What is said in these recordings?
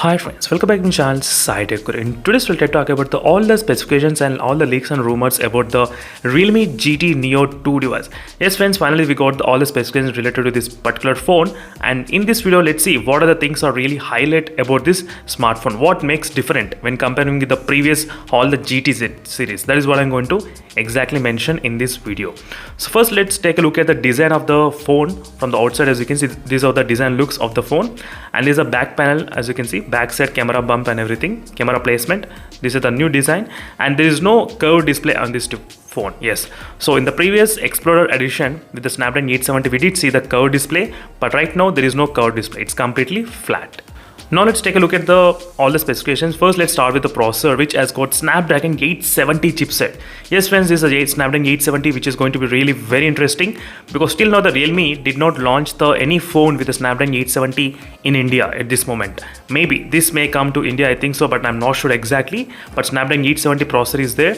Hi friends, welcome back to my channel Sai Tech Guru. In today's video, we'll talk about all the specifications and all the leaks and rumors about the Realme GT Neo 2 device. Yes friends, finally we got all the specifications related to this particular phone, and in this video let's see what are the things are really highlight about this smartphone, what makes different when comparing with the previous all the GT series. That is what I'm going to exactly mention in this video. So first let's take a look at the design of the phone from the outside. As you can see, these are the design looks of the phone, and there's a back panel. As you can see, backside camera bump and everything, camera placement. This is the new design, and there is no curved display on this phone. Yes, so in the previous Explorer edition with the Snapdragon 870 we did see the curved display, but right now there is no curved display, it's completely flat. Now let's take a look at all the specifications. First let's start with the processor, which has got Snapdragon 870 chipset. Yes friends, this is a Snapdragon 870 which is going to be really very interesting, because till now the Realme did not launch any phone with the Snapdragon 870 in India at this moment. Maybe this may come to India, I think so, but I'm not sure exactly. But Snapdragon 870 processor is there,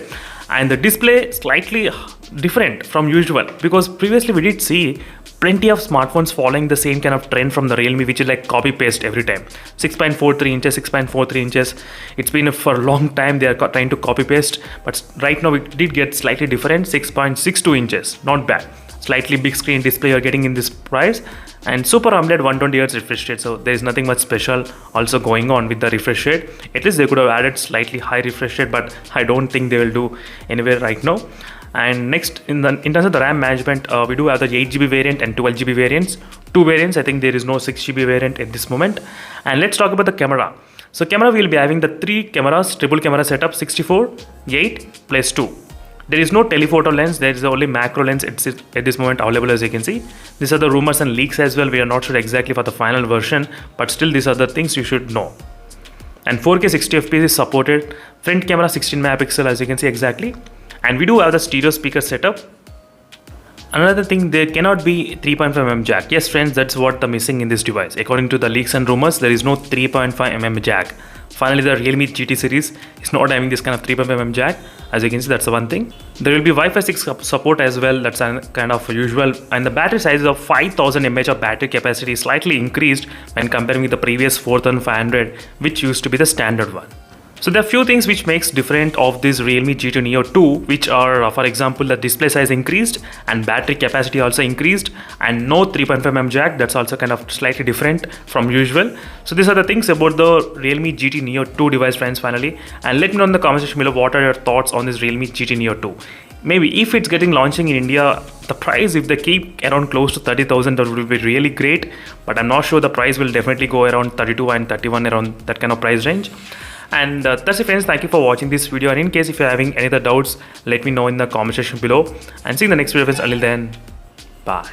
and the display slightly different from usual, because previously we did see plenty of smartphones following the same kind of trend from the Realme, which is like copy paste every time. 6.43 inches, 6.43 inches. It's been for a long time they are trying to copy paste, but right now we did get slightly different. 6.62 inches, not bad. Slightly big screen display you're getting in this price, and Super AMOLED 120Hz refresh rate. So there is nothing much special also going on with the refresh rate. At least they could have added slightly high refresh rate, but I don't think they will do anywhere right now. And next, in terms of the RAM management, we do have the 8GB variant and 12GB variants. Two variants. I think there is no 6GB variant at this moment. And let's talk about the camera. So camera, we'll be having the three cameras, triple camera setup, 64, 8 plus 2. There is no telephoto lens, there is only macro lens at this moment available, as you can see. These are the rumors and leaks as well. We are not sure exactly for the final version, but still these are the things you should know. And 4K 60fps is supported. Front camera 16 megapixel, as you can see exactly. And we do have the stereo speaker setup. Another thing, there cannot be 3.5mm jack. Yes friends, that's what the missing in this device. According to the leaks and rumors, there is no 3.5mm jack. Finally, the Realme GT series is not having this kind of 3.5mm jack. As you can see, that's the one thing. There will be Wi-Fi 6 support as well. That's kind of usual. And the battery size of 5000 mAh of battery capacity is slightly increased when comparing with the previous 4500, which used to be the standard one. So there are few things which makes different of this Realme GT Neo 2, which are, for example, the display size increased and battery capacity also increased, and no 3.5mm jack. That's also kind of slightly different from usual. So these are the things about the Realme GT Neo 2 device, friends, finally. And let me know in the comment section below what are your thoughts on this Realme GT Neo 2. Maybe if it's getting launching in India, the price, if they keep around close to 30,000, that would be really great. But I'm not sure. The price will definitely go around 32 and 31, around that kind of price range. And that's it friends, thank you for watching this video, and in case if you're having any other doubts, let me know in the comment section below, and see you in the next video friends. Until then, bye.